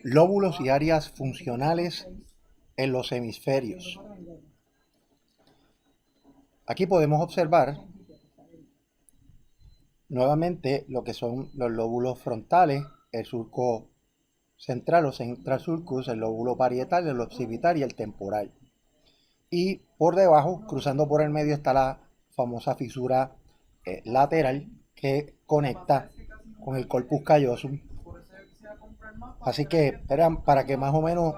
Lóbulos y áreas funcionales en los hemisferios. Aquí podemos observar nuevamente lo que son los lóbulos frontales, el surco central o central sulcus, el lóbulo parietal, el occipital y el temporal. Y por debajo, cruzando por el medio, está la famosa fisura lateral que conecta con el corpus callosum. Así que, para que más o menos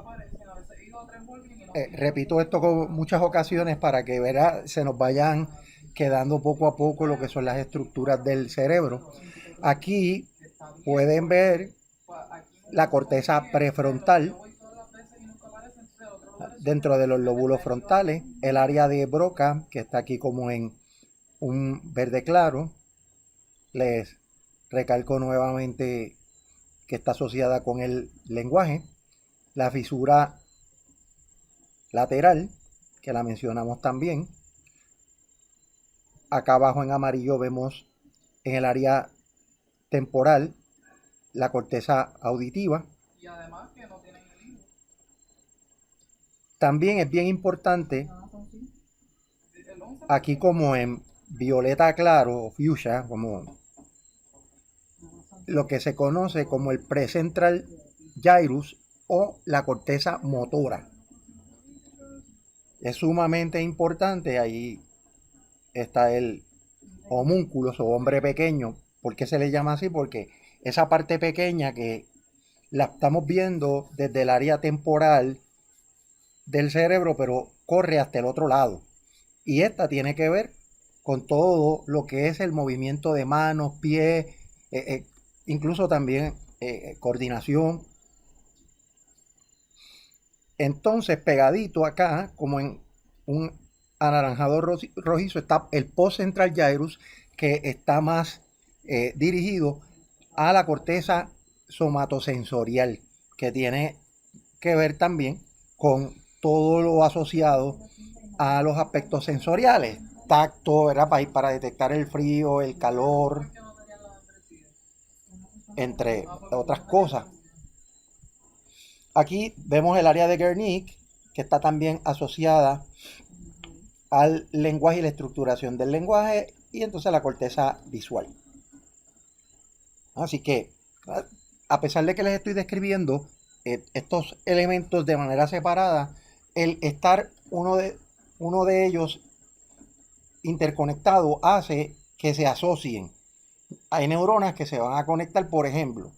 repito esto con muchas ocasiones para que se nos vayan quedando poco a poco lo que son las estructuras del cerebro. Aquí pueden ver la corteza prefrontal dentro de los lóbulos frontales, el área de Broca, que está aquí como en un verde claro. Les recalco nuevamente que está asociada con el lenguaje. La fisura lateral, que la mencionamos también. Acá abajo en amarillo vemos en el área temporal la corteza auditiva. También es bien importante, aquí como en violeta claro o fuchsia, como lo que se conoce como el precentral gyrus o la corteza motora. Es sumamente importante, ahí está el homúnculo o hombre pequeño. ¿Por qué se le llama así? Porque esa parte pequeña que la estamos viendo desde el área temporal del cerebro, pero corre hasta el otro lado. Y esta tiene que ver con todo lo que es el movimiento de manos, pies, incluso también coordinación. Entonces, pegadito acá, como en un anaranjado rojizo, está el postcentral gyrus, que está más dirigido a la corteza somatosensorial, que tiene que ver también con todo lo asociado a los aspectos sensoriales, tacto, ¿verdad? Para detectar el frío, el calor, entre otras cosas. Aquí vemos el área de Wernicke, que está también asociada al lenguaje y la estructuración del lenguaje, y entonces la corteza visual. Así que, a pesar de que les estoy describiendo estos elementos de manera separada, el estar uno de ellos interconectado hace que se asocien. Hay neuronas que se van a conectar, por ejemplo,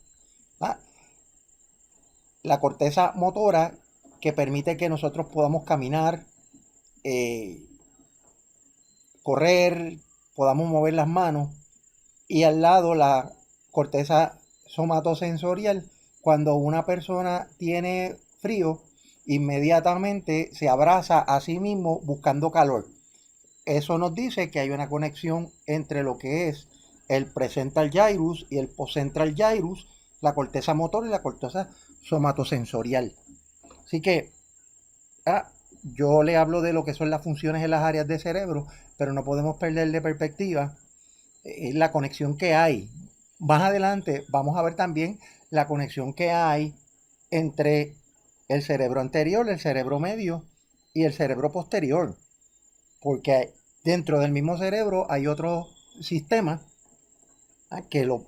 la corteza motora, que permite que nosotros podamos caminar, correr, podamos mover las manos, y al lado la corteza somatosensorial. Cuando una persona tiene frío, inmediatamente se abraza a sí mismo buscando calor. Eso nos dice que hay una conexión entre lo que es el precentral gyrus y el postcentral gyrus, la corteza motor y la corteza somatosensorial. Así que yo le hablo de lo que son las funciones en las áreas de cerebro, pero no podemos perder de perspectiva la conexión que hay. Más adelante vamos a ver también la conexión que hay entre el cerebro anterior, el cerebro medio y el cerebro posterior, porque dentro del mismo cerebro hay otro sistema que lo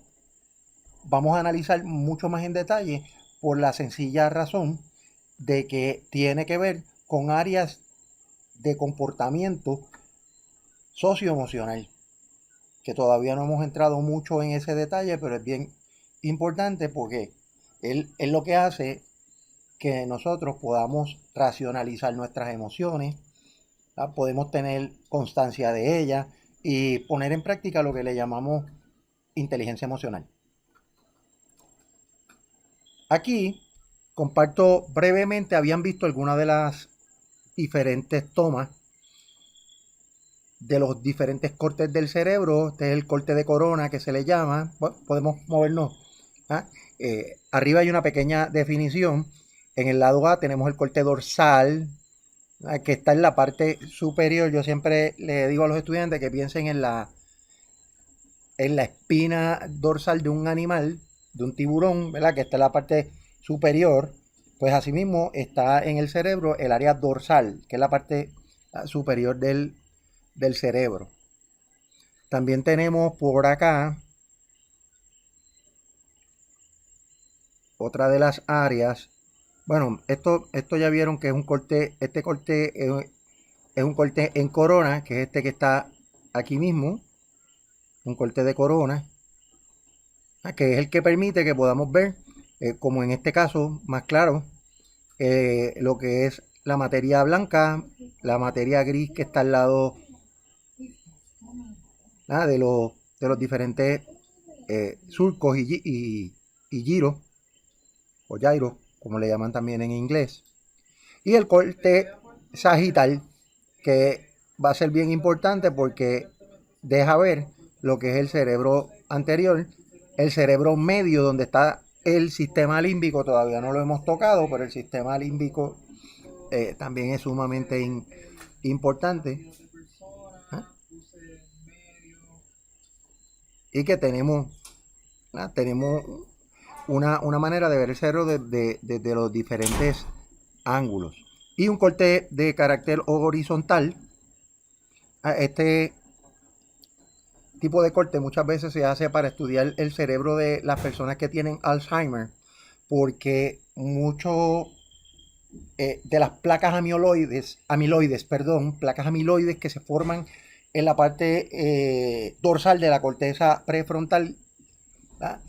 vamos a analizar mucho más en detalle, por la sencilla razón de que tiene que ver con áreas de comportamiento socioemocional, que todavía no hemos entrado mucho en ese detalle, pero es bien importante porque él lo que hace que nosotros podamos racionalizar nuestras emociones, podemos tener constancia de ellas y poner en práctica lo que le llamamos inteligencia emocional. Aquí comparto brevemente, habían visto algunas de las diferentes tomas de los diferentes cortes del cerebro. Este es el corte de corona que se le llama. Bueno, podemos movernos. Arriba hay una pequeña definición. En el lado A tenemos el corte dorsal, que está en la parte superior. Yo siempre le digo a los estudiantes que piensen en la espina dorsal de un animal, de un tiburón, ¿verdad? Que está en la parte superior, pues asimismo está en el cerebro el área dorsal, que es la parte superior del cerebro. También tenemos por acá otra de las áreas. Bueno, esto ya vieron que es un corte, este corte es un corte en corona, que es este que está aquí mismo, un corte de corona, que es el que permite que podamos ver, como en este caso, más claro, lo que es la materia blanca, la materia gris que está al lado de los diferentes surcos y giros, o gyros, como le llaman también en inglés. Y el corte sagital, que va a ser bien importante porque deja ver lo que es el cerebro anterior, el cerebro medio donde está el sistema límbico, todavía no lo hemos tocado, pero el sistema límbico también es sumamente importante. ¿Ah? Y que tenemos una manera de ver el cerebro desde los diferentes ángulos. Y un corte de carácter horizontal. Este tipo de corte muchas veces se hace para estudiar el cerebro de las personas que tienen Alzheimer, porque mucho de las placas placas amiloides que se forman en la parte dorsal de la corteza prefrontal, ¿verdad?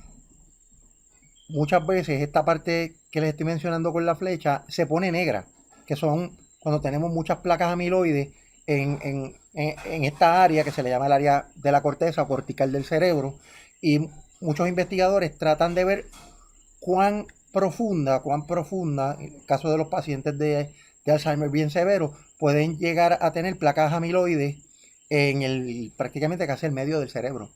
Muchas veces esta parte que les estoy mencionando con la flecha se pone negra, que son cuando tenemos muchas placas amiloides en esta área que se le llama el área de la corteza cortical del cerebro, y muchos investigadores tratan de ver cuán profunda, en el caso de los pacientes de Alzheimer bien severo, pueden llegar a tener placas amiloides prácticamente casi el medio del cerebro.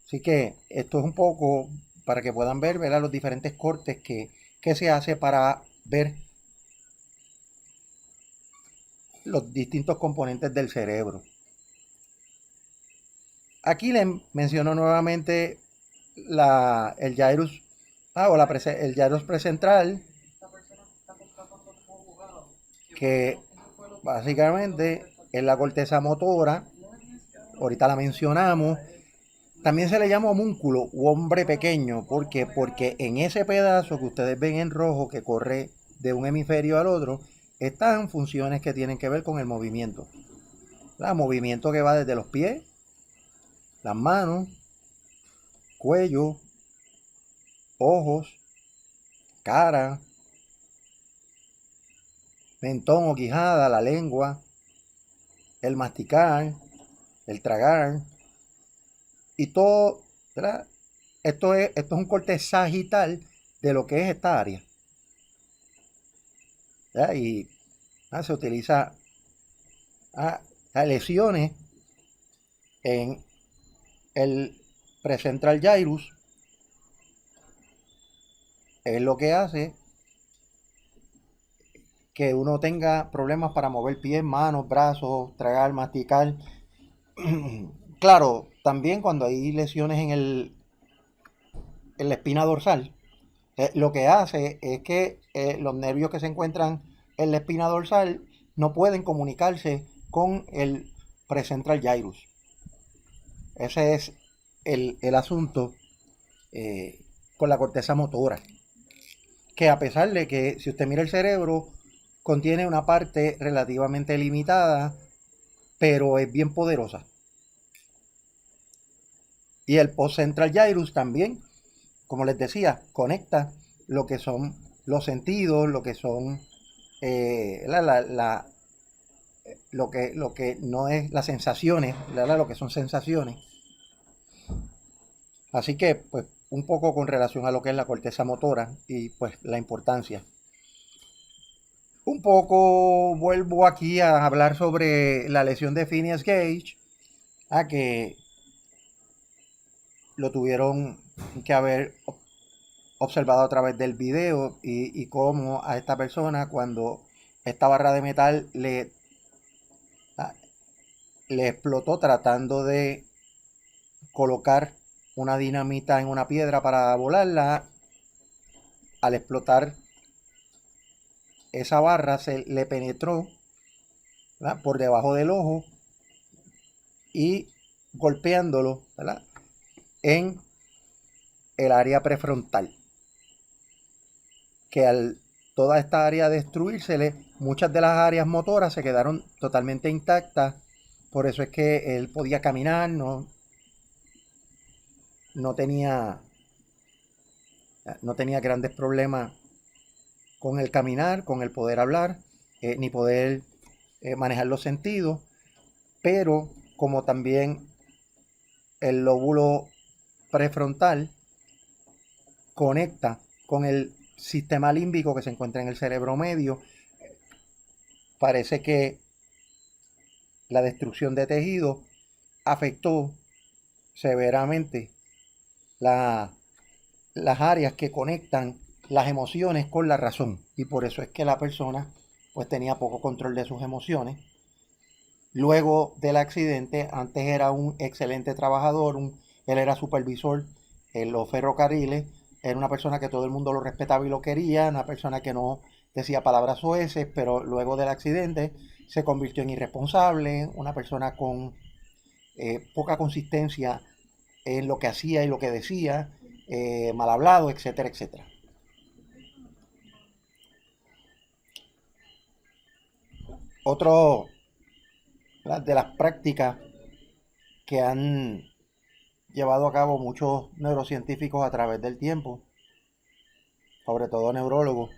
Así que esto es un poco para que puedan ver, ¿verdad?, los diferentes cortes que se hace para ver los distintos componentes del cerebro. Aquí les menciono nuevamente el gyrus, el gyrus precentral, que básicamente es la corteza motora. Ahorita la mencionamos. También se le llama homúnculo u hombre pequeño. ¿Por qué? Porque en ese pedazo que ustedes ven en rojo que corre de un hemisferio al otro, están funciones que tienen que ver con el movimiento. El movimiento que va desde los pies, las manos, cuello, ojos, cara, mentón o quijada, la lengua, el masticar, el tragar, y todo, ¿verdad? Esto es un corte sagital de lo que es esta área, ¿verdad? Y se utiliza lesiones en el precentral gyrus, es lo que hace que uno tenga problemas para mover pies, manos, brazos, tragar, masticar. Claro, también cuando hay lesiones en la espina dorsal, lo que hace es que los nervios que se encuentran en la espina dorsal no pueden comunicarse con el precentral gyrus. Ese es el asunto con la corteza motora. Que a pesar de que si usted mira el cerebro, contiene una parte relativamente limitada, pero es bien poderosa. Y el postcentral gyrus también, como les decía, conecta lo que son los sentidos, lo que son lo que no es las sensaciones, lo que son sensaciones. Así que, pues, un poco con relación a lo que es la corteza motora y pues la importancia. Un poco vuelvo aquí a hablar sobre la lesión de Phineas Gage, que lo tuvieron que haber observado a través del video y cómo a esta persona, cuando esta barra de metal le explotó tratando de colocar una dinamita en una piedra para volarla, al explotar esa barra se le penetró, ¿verdad?, por debajo del ojo y golpeándolo, ¿verdad?, en el área prefrontal, que al toda esta área destruírsele, muchas de las áreas motoras se quedaron totalmente intactas. Por eso es que él podía caminar, no tenía grandes problemas con el caminar, con el poder hablar, ni poder manejar los sentidos. Pero como también el lóbulo prefrontal conecta con el sistema límbico que se encuentra en el cerebro medio, parece que la destrucción de tejido afectó severamente las áreas que conectan las emociones con la razón, y por eso es que la persona pues tenía poco control de sus emociones. Luego del accidente, antes era un excelente trabajador, él era supervisor en los ferrocarriles, era una persona que todo el mundo lo respetaba y lo quería, una persona que no decía palabras soeces, pero luego del accidente se convirtió en irresponsable, una persona con poca consistencia en lo que hacía y lo que decía, mal hablado, etcétera, etcétera. Otro de las prácticas que han llevado a cabo muchos neurocientíficos a través del tiempo, sobre todo neurólogos,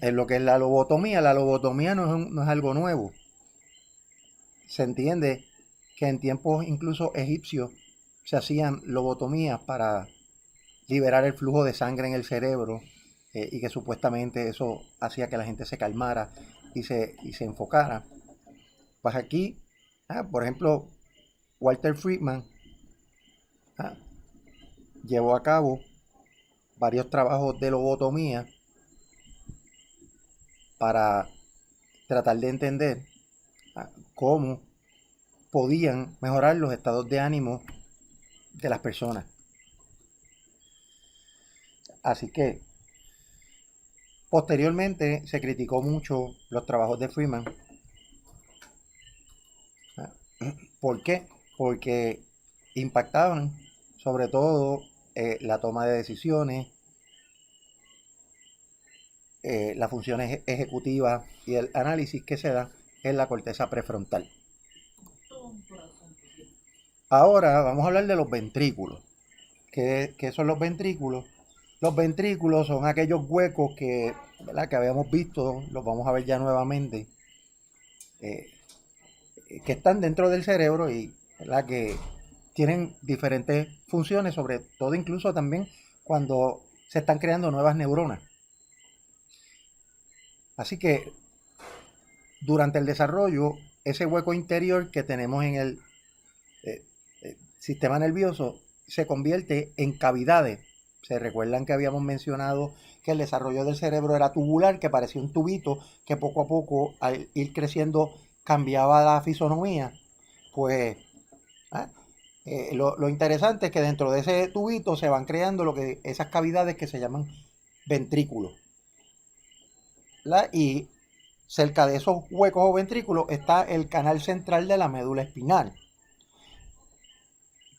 es lo que es la lobotomía. La lobotomía no es algo nuevo. Se entiende que en tiempos incluso egipcios se hacían lobotomías para liberar el flujo de sangre en el cerebro, y que supuestamente eso hacía que la gente se calmara y se enfocara. Pues aquí, por ejemplo, Walter Friedman llevó a cabo varios trabajos de lobotomía para tratar de entender cómo podían mejorar los estados de ánimo de las personas. Así que posteriormente se criticó mucho los trabajos de Friedman. ¿Por qué? Porque impactaban sobre todo la toma de decisiones, las funciones ejecutivas y el análisis que se da en la corteza prefrontal. Ahora vamos a hablar de los ventrículos. ¿Qué son los ventrículos? Los ventrículos son aquellos huecos que habíamos visto, los vamos a ver ya nuevamente, que están dentro del cerebro y que tienen diferentes funciones, sobre todo incluso también cuando se están creando nuevas neuronas. Así que durante el desarrollo, ese hueco interior que tenemos en el sistema nervioso se convierte en cavidades. Se recuerdan que habíamos mencionado que el desarrollo del cerebro era tubular, que parecía un tubito que poco a poco, al ir creciendo, cambiaba la fisonomía. Pues lo interesante es que dentro de ese tubito se van creando esas cavidades que se llaman ventrículos. Y cerca de esos huecos o ventrículos está el canal central de la médula espinal.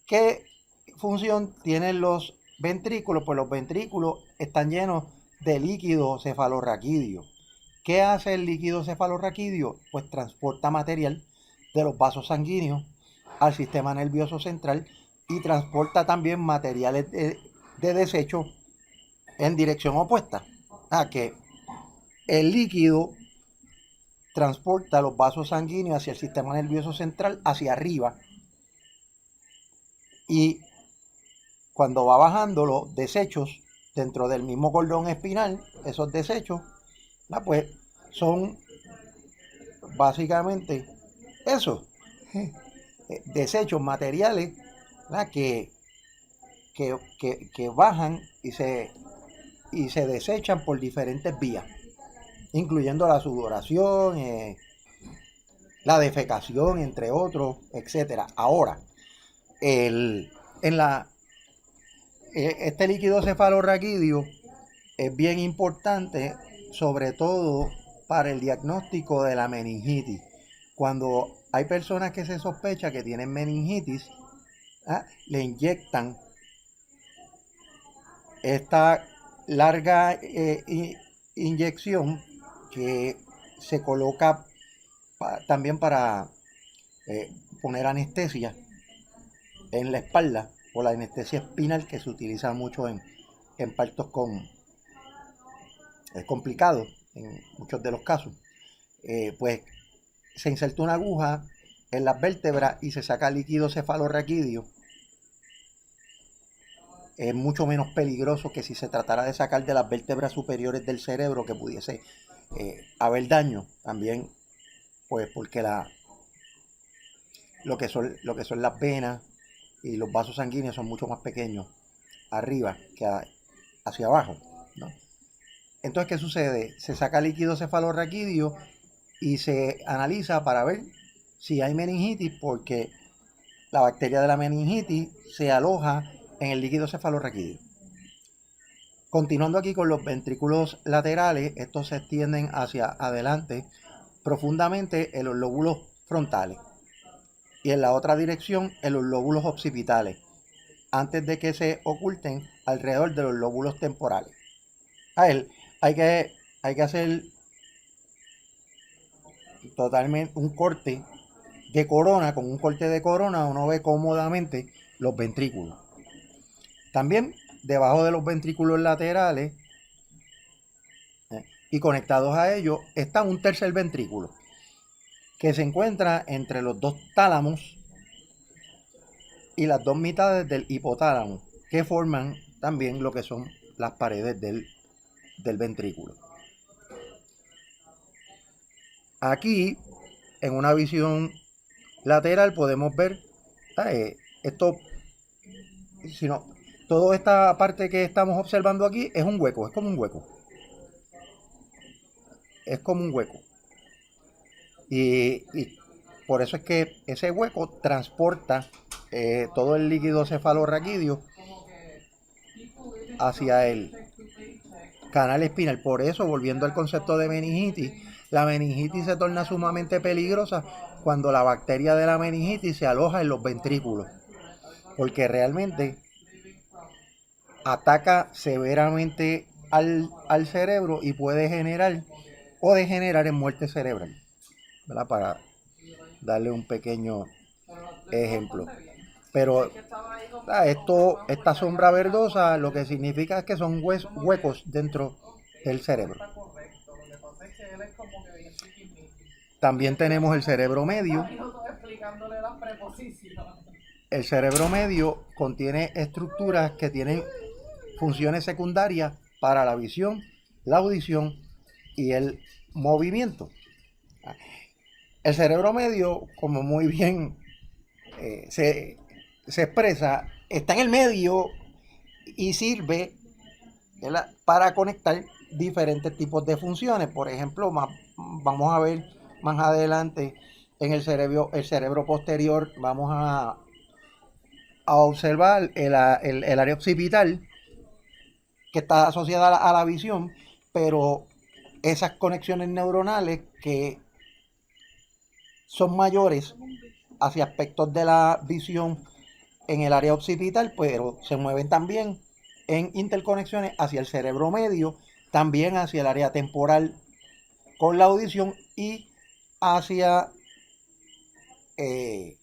¿Qué función tienen los ventrículos? Pues los ventrículos están llenos de líquido cefalorraquídeo. ¿Qué hace el líquido cefalorraquídeo? Pues transporta material de los vasos sanguíneos al sistema nervioso central y transporta también materiales de desecho en dirección opuesta. Que el líquido transporta los vasos sanguíneos hacia el sistema nervioso central, hacia arriba, y cuando va bajando los desechos dentro del mismo cordón espinal, esos desechos, pues son básicamente esos desechos materiales que bajan y se desechan por diferentes vías, incluyendo la sudoración, la defecación, entre otros, etcétera. Ahora, este líquido cefalorraquídeo es bien importante, sobre todo para el diagnóstico de la meningitis. Cuando hay personas que se sospecha que tienen meningitis, le inyectan esta larga inyección que se coloca también para poner anestesia en la espalda, o la anestesia espinal, que se utiliza mucho en partos complicados en muchos de los casos. Pues se inserta una aguja en las vértebras y se saca líquido cefalorraquídeo. Es mucho menos peligroso que si se tratara de sacar de las vértebras superiores del cerebro, que pudiese haber daño también, pues porque lo que son las venas y los vasos sanguíneos son mucho más pequeños arriba que hacia abajo, ¿no? Entonces, ¿qué sucede? Se saca líquido cefalorraquídeo y se analiza para ver si hay meningitis, porque la bacteria de la meningitis se aloja en el líquido cefalorraquídeo. Continuando aquí con los ventrículos laterales, estos se extienden hacia adelante profundamente en los lóbulos frontales y en la otra dirección en los lóbulos occipitales, antes de que se oculten alrededor de los lóbulos temporales. Hay que hacer totalmente un corte de corona. Con un corte de corona uno ve cómodamente los ventrículos. También debajo de los ventrículos laterales y conectados a ellos está un tercer ventrículo que se encuentra entre los dos tálamos y las dos mitades del hipotálamo, que forman también lo que son las paredes del ventrículo. Aquí, en una visión lateral, podemos ver esto, toda esta parte que estamos observando aquí es un hueco, es como un hueco. Es como un hueco. Y por eso es que ese hueco transporta todo el líquido cefalorraquídeo hacia el canal espinal. Por eso, volviendo al concepto de meningitis, la meningitis se torna sumamente peligrosa cuando la bacteria de la meningitis se aloja en los ventrículos, porque realmente ataca severamente al cerebro y puede generar o degenerar en muerte cerebral, ¿verdad? Para darle un pequeño ejemplo. Pero esta sombra verdosa lo que significa es que son huecos dentro del cerebro. También tenemos el cerebro medio. El cerebro medio contiene estructuras que tienen funciones secundarias para la visión, la audición y el movimiento. El cerebro medio, como muy bien se expresa, está en el medio y sirve, ¿verdad?, para conectar diferentes tipos de funciones. Por ejemplo, vamos a ver más adelante en el cerebro posterior, vamos a observar el área occipital, que está asociada a la visión, pero esas conexiones neuronales que son mayores hacia aspectos de la visión en el área occipital, pero se mueven también en interconexiones hacia el cerebro medio, también hacia el área temporal con la audición y hacia el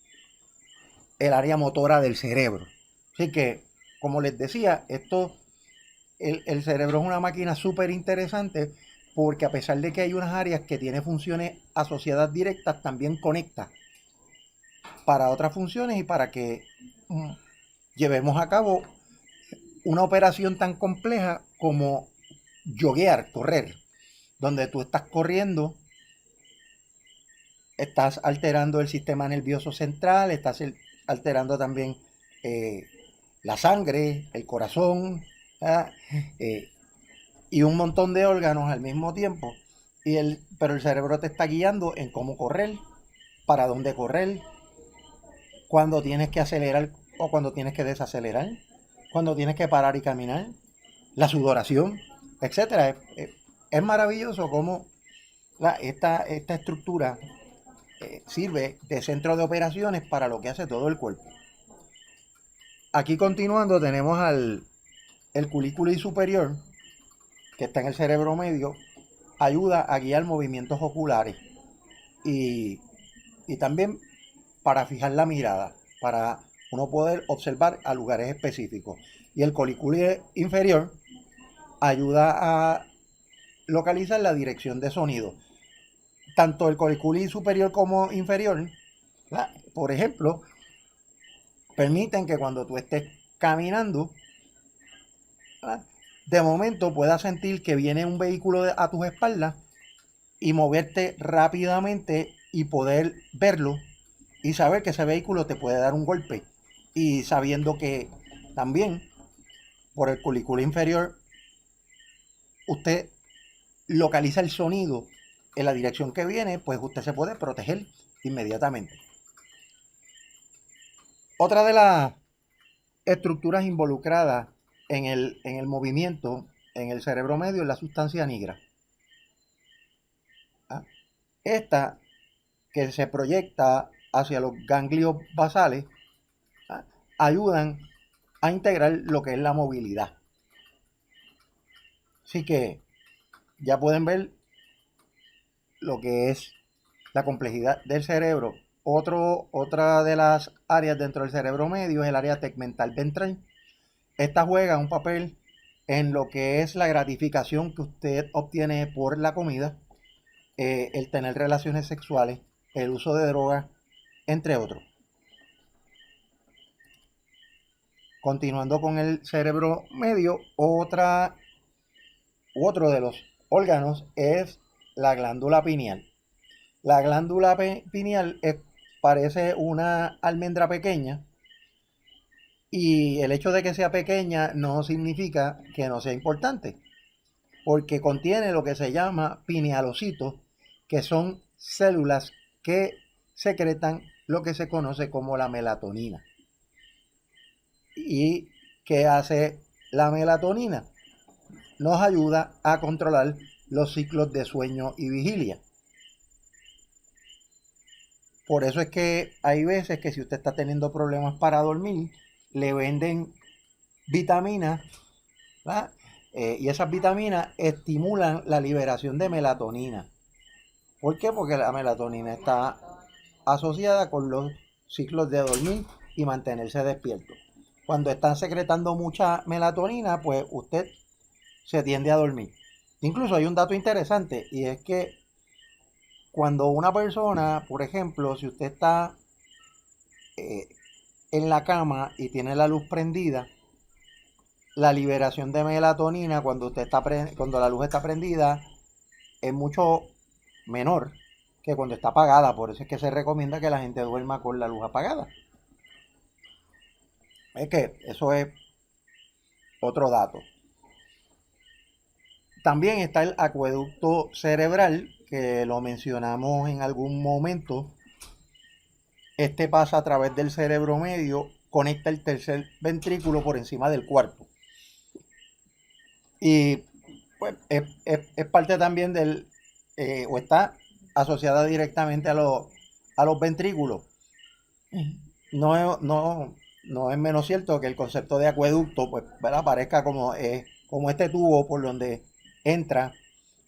área motora del cerebro. Así que, como les decía, el cerebro es una máquina súper interesante, porque a pesar de que hay unas áreas que tiene funciones asociadas directas, también conecta para otras funciones y para que llevemos a cabo una operación tan compleja como yoguear, correr, donde tú estás corriendo, estás alterando el sistema nervioso central, estás alterando también la sangre, el corazón, y un montón de órganos al mismo tiempo. Pero el cerebro te está guiando en cómo correr, para dónde correr, cuando tienes que acelerar o cuando tienes que desacelerar, cuando tienes que parar y caminar, la sudoración, etcétera. Es maravilloso cómo esta estructura sirve de centro de operaciones para lo que hace todo el cuerpo. Aquí continuando tenemos el culiculi superior, que está en el cerebro medio, ayuda a guiar movimientos oculares y también para fijar la mirada, para uno poder observar a lugares específicos. Y el coliculi inferior ayuda a localizar la dirección de sonido. Tanto el coliculi superior como inferior, por ejemplo, permiten que cuando tú estés caminando, de momento puedas sentir que viene un vehículo a tus espaldas y moverte rápidamente y poder verlo y saber que ese vehículo te puede dar un golpe. Y sabiendo que también por el culiculi inferior usted localiza el sonido en la dirección que viene, pues usted se puede proteger inmediatamente. Otra de las estructuras involucradas en el movimiento en el cerebro medio es la sustancia nigra. Esta, que se proyecta hacia los ganglios basales, ayudan a integrar lo que es la movilidad. Así que ya pueden ver lo que es la complejidad del cerebro. Otra de las áreas dentro del cerebro medio es el área tegmental ventral. Esta juega un papel en lo que es la gratificación que usted obtiene por la comida, el tener relaciones sexuales, el uso de drogas, entre otros. Continuando con el cerebro medio, otro de los órganos es la glándula pineal. La glándula pineal parece una almendra pequeña, y el hecho de que sea pequeña no significa que no sea importante, porque contiene lo que se llama pinealocitos, que son células que secretan lo que se conoce como la melatonina. ¿Y qué hace la melatonina? Nos ayuda a controlar los ciclos de sueño y vigilia. Por eso es que hay veces que si usted está teniendo problemas para dormir, le venden vitaminas, y esas vitaminas estimulan la liberación de melatonina. ¿Por qué? Porque la melatonina está asociada con los ciclos de dormir y mantenerse despierto. Cuando están secretando mucha melatonina, pues usted se tiende a dormir. Incluso hay un dato interesante, y es que cuando una persona, por ejemplo, si usted está en la cama y tiene la luz prendida, la liberación de melatonina cuando la luz está prendida es mucho menor que cuando está apagada. Por eso es que se recomienda que la gente duerma con la luz apagada. Es que eso es otro dato. También está el acueducto cerebral, que lo mencionamos en algún momento. Este pasa a través del cerebro medio, conecta el tercer ventrículo por encima del cuarto. Y pues es parte también o está asociada directamente a los ventrículos. No es menos cierto que el concepto de acueducto, pues, ¿verdad?, parezca como este tubo por donde entra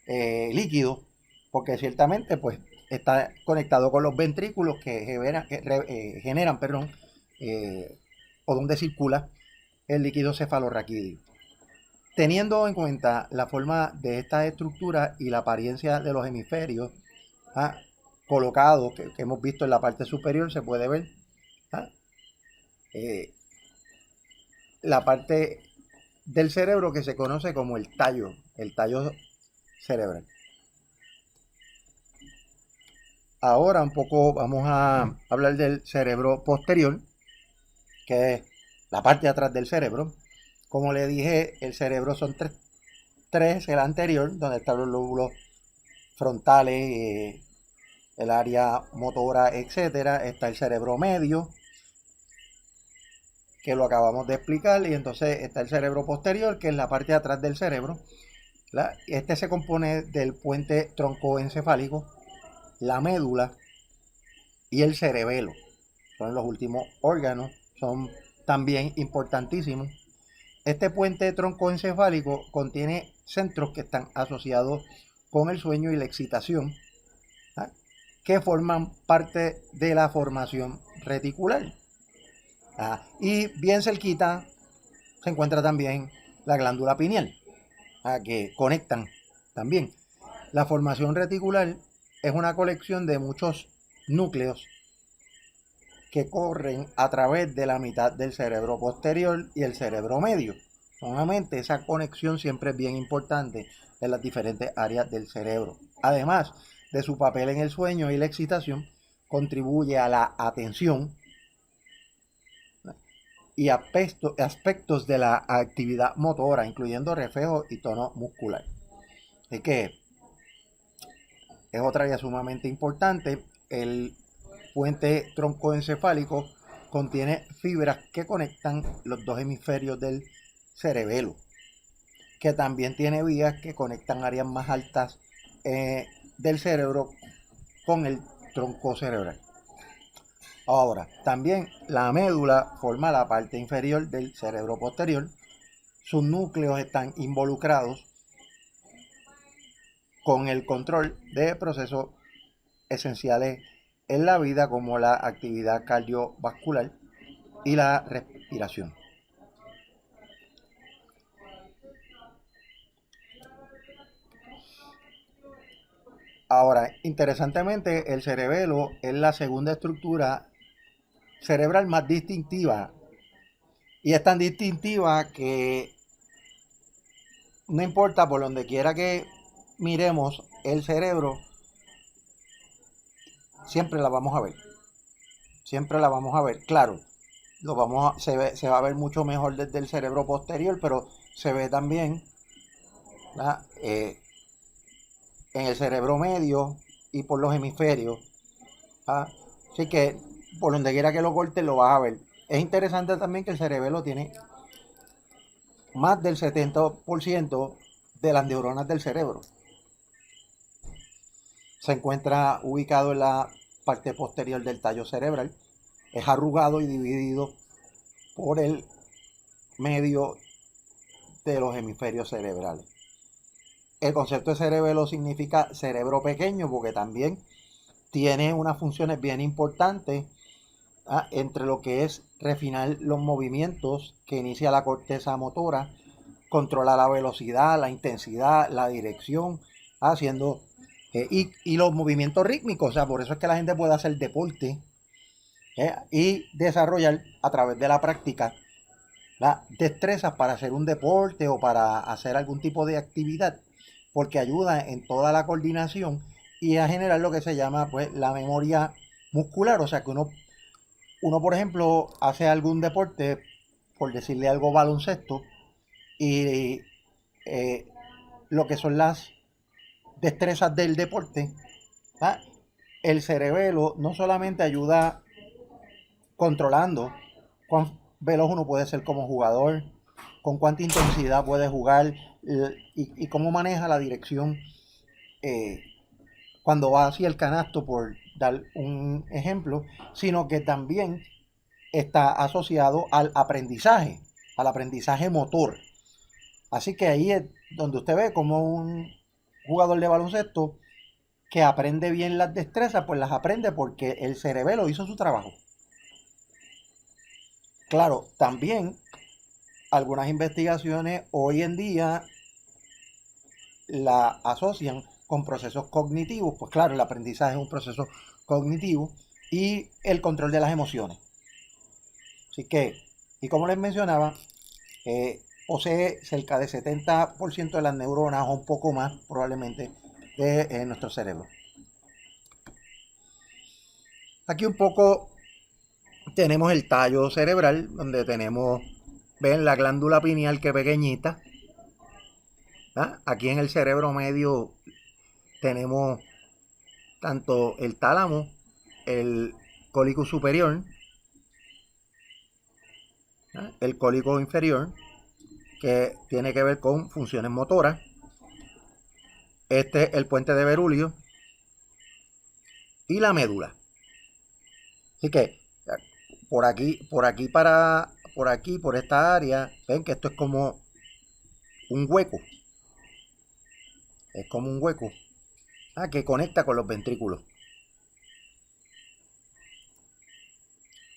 líquido, porque ciertamente pues está conectado con los ventrículos que generan, o donde circula el líquido cefalorraquídeo. Teniendo en cuenta la forma de esta estructura y la apariencia de los hemisferios colocados que hemos visto en la parte superior, se puede ver la parte del cerebro que se conoce como el tallo cerebral. Ahora un poco vamos a hablar del cerebro posterior, que es la parte de atrás del cerebro. Como le dije, el cerebro son tres: el anterior, donde están los lóbulos frontales, el área motora, etcétera. Está el cerebro medio, que lo acabamos de explicar, y entonces está el cerebro posterior, que es la parte de atrás del cerebro, Este se compone del puente troncoencefálico, la médula y el cerebelo. Son los últimos órganos, son también importantísimos. Este puente troncoencefálico contiene centros que están asociados con el sueño y la excitación, que forman parte de la formación reticular. Y bien cerquita se encuentra también la glándula pineal, que conectan también. La formación reticular es una colección de muchos núcleos que corren a través de la mitad del cerebro posterior y el cerebro medio. Nuevamente, esa conexión siempre es bien importante en las diferentes áreas del cerebro. Además de su papel en el sueño y la excitación, contribuye a la atención y aspectos de la actividad motora, incluyendo reflejos y tono muscular. Así que es otra área sumamente importante. El puente troncoencefálico contiene fibras que conectan los dos hemisferios del cerebelo, que también tiene vías que conectan áreas más altas del cerebro con el tronco cerebral. Ahora, también la médula forma la parte inferior del cerebro posterior. Sus núcleos están involucrados con el control de procesos esenciales en la vida, como la actividad cardiovascular y la respiración. Ahora, interesantemente, el cerebelo es la segunda estructura cerebral más distintiva, y es tan distintiva que no importa por donde quiera que miremos el cerebro, siempre la vamos a ver. Siempre la vamos a ver. Claro, se va a ver mucho mejor desde el cerebro posterior, pero se ve también en el cerebro medio y por los hemisferios. Así que por donde quiera que lo cortes lo vas a ver. Es interesante también que el cerebelo tiene más del 70% de las neuronas del cerebro. Se encuentra ubicado en la parte posterior del tallo cerebral. Es arrugado y dividido por el medio de los hemisferios cerebrales. El concepto de cerebelo significa cerebro pequeño porque también tiene unas funciones bien importantes, entre lo que es refinar los movimientos que inicia la corteza motora, controla la velocidad, la intensidad, la dirección, haciendo y los movimientos rítmicos. O sea, por eso es que la gente puede hacer deporte y desarrollar a través de la práctica las destrezas para hacer un deporte o para hacer algún tipo de actividad, porque ayuda en toda la coordinación y a generar lo que se llama pues la memoria muscular. O sea que uno por ejemplo hace algún deporte, por decirle algo, baloncesto, y lo que son las destrezas del deporte, el cerebelo no solamente ayuda controlando cuán veloz uno puede ser como jugador, con cuánta intensidad puede jugar y cómo maneja la dirección cuando va hacia el canasto, por dar un ejemplo, sino que también está asociado al aprendizaje motor. Así que ahí es donde usted ve como un jugador de baloncesto que aprende bien las destrezas, pues las aprende porque el cerebelo hizo su trabajo. Claro, también algunas investigaciones hoy en día la asocian con procesos cognitivos. Pues claro, el aprendizaje es un proceso cognitivo y el control de las emociones. Así que, y como les mencionaba, posee cerca de 70% de las neuronas o un poco más probablemente de nuestro cerebro. Aquí un poco tenemos el tallo cerebral, donde tenemos, ven la glándula pineal, que pequeñita. Aquí en el cerebro medio tenemos tanto el tálamo, el cólico superior, el cólico inferior, que tiene que ver con funciones motoras, Este es el puente de Berulio y la médula. Así que por aquí, por esta área, ven que esto es como un hueco. Es como un hueco que conecta con los ventrículos.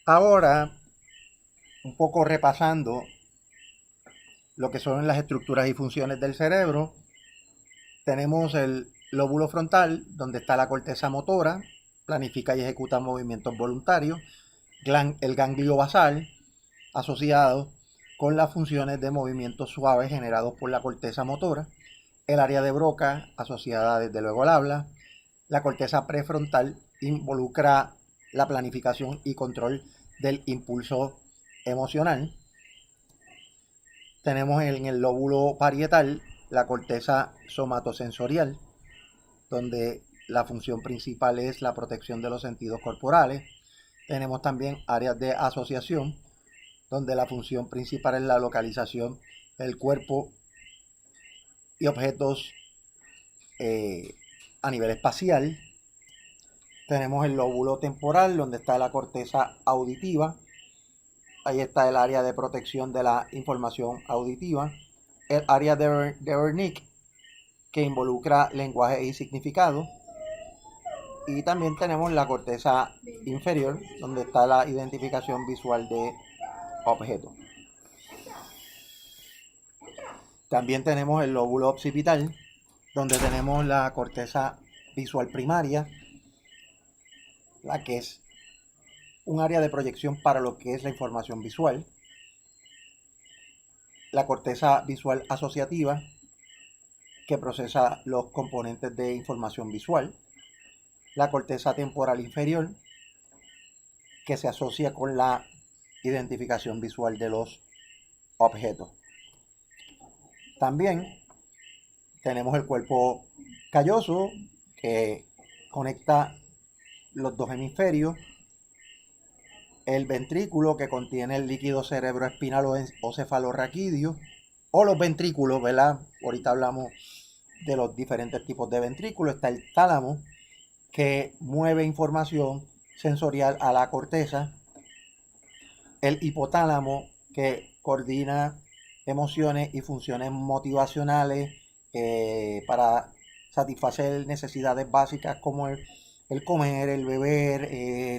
Ahora, un poco repasando lo que son las estructuras y funciones del cerebro, tenemos el lóbulo frontal, donde está la corteza motora, planifica y ejecuta movimientos voluntarios, el ganglio basal, asociado con las funciones de movimientos suaves generados por la corteza motora, el área de Broca, asociada desde luego al habla, la corteza prefrontal involucra la planificación y control del impulso emocional. Tenemos en el lóbulo parietal la corteza somatosensorial, donde la función principal es la protección de los sentidos corporales. Tenemos también áreas de asociación, donde la función principal es la localización del cuerpo y objetos a nivel espacial. Tenemos el lóbulo temporal, donde está la corteza auditiva. Ahí está el área de protección de la información auditiva. El área de Wernicke, que involucra lenguaje y significado. Y también tenemos la corteza inferior, donde está la identificación visual de objetos. También tenemos el lóbulo occipital, donde tenemos la corteza visual primaria, la que es un área de proyección para lo que es la información visual. La corteza visual asociativa, que procesa los componentes de información visual. La corteza temporal inferior, que se asocia con la identificación visual de los objetos. También tenemos el cuerpo calloso, que conecta los dos hemisferios. El ventrículo, que contiene el líquido cerebroespinal o cefalorraquídeo, o los ventrículos, ¿verdad? Ahorita hablamos de los diferentes tipos de ventrículos. Está el tálamo, que mueve información sensorial a la corteza. El hipotálamo, que coordina emociones y funciones motivacionales para satisfacer necesidades básicas como el comer, el beber,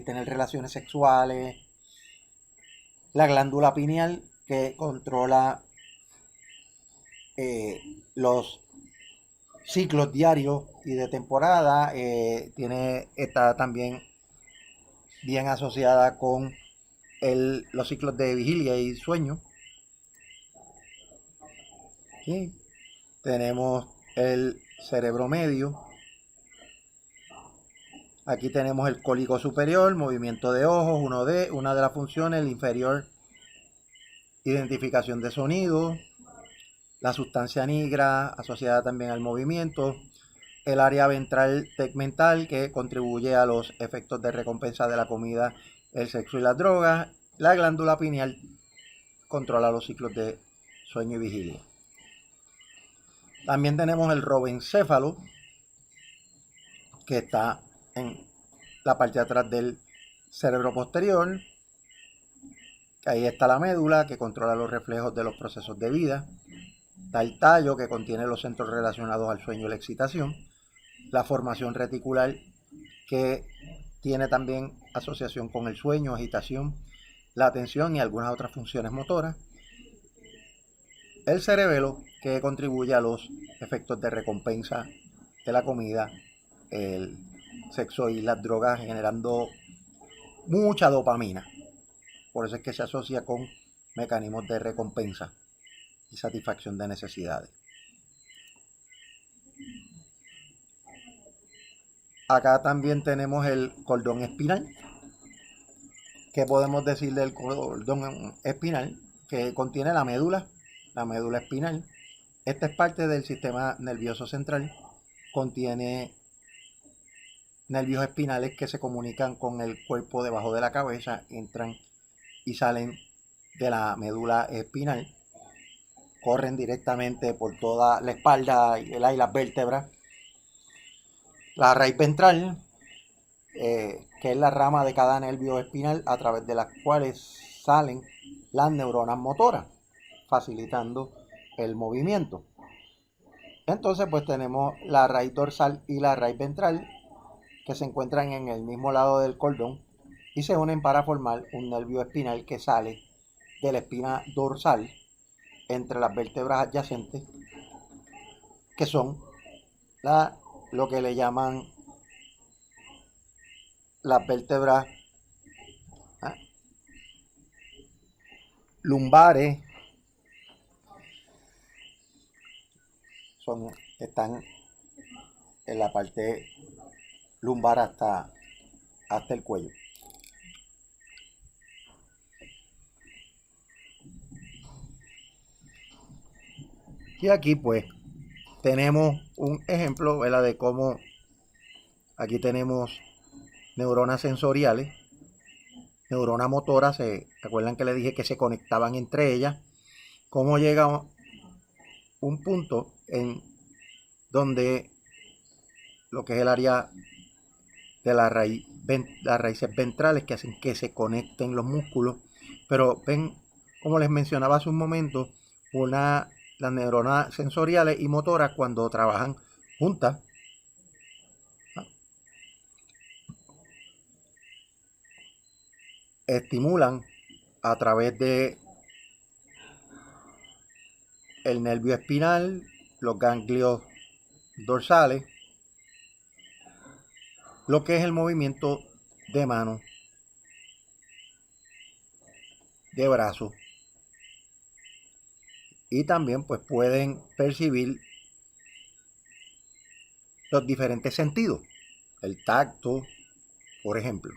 tener relaciones sexuales. La glándula pineal, que controla los ciclos diarios y de temporada, está también bien asociada con los ciclos de vigilia y sueño. ¿Sí? Tenemos el cerebro medio. Aquí tenemos el cólico superior, movimiento de ojos, una de las funciones, el inferior, identificación de sonido, la sustancia nigra asociada también al movimiento, el área ventral tegmental, que contribuye a los efectos de recompensa de la comida, el sexo y las drogas. La glándula pineal controla los ciclos de sueño y vigilia. También tenemos el robencéfalo, que está en la parte de atrás del cerebro posterior. Ahí está la médula, que controla los reflejos de los procesos de vida. Está el tallo, que contiene los centros relacionados al sueño y la excitación. La formación reticular, que tiene también asociación con el sueño, agitación, la atención y algunas otras funciones motoras. El cerebelo, que contribuye a los efectos de recompensa de la comida, el sexo y las drogas, generando mucha dopamina. Por eso es que se asocia con mecanismos de recompensa y satisfacción de necesidades. Acá también tenemos el cordón espinal. ¿Qué podemos decir del cordón espinal? Que contiene la médula espinal. Esta es parte del sistema nervioso central. Contiene nervios espinales que se comunican con el cuerpo debajo de la cabeza, entran y salen de la médula espinal, corren directamente por toda la espalda y las vértebras La raíz ventral, que es la rama de cada nervio espinal a través de las cuales salen las neuronas motoras, facilitando el movimiento. Entonces pues tenemos la raíz dorsal y la raíz ventral, que se encuentran en el mismo lado del cordón y se unen para formar un nervio espinal que sale de la espina dorsal entre las vértebras adyacentes, que son lo que le llaman las vértebras lumbares, están en la parte lumbar hasta el cuello. Y aquí pues tenemos un ejemplo, ¿verdad?, de cómo aquí tenemos neuronas sensoriales, neuronas motoras, ¿se acuerdan que le dije que se conectaban entre ellas? Cómo llega un punto en donde lo que es el área de las raíces ventrales que hacen que se conecten los músculos, pero ven, como les mencionaba hace un momento, las neuronas sensoriales y motoras, cuando trabajan juntas, estimulan a través de el nervio espinal, los ganglios dorsales, lo que es el movimiento de mano, de brazo, y también pues pueden percibir los diferentes sentidos, el tacto, por ejemplo.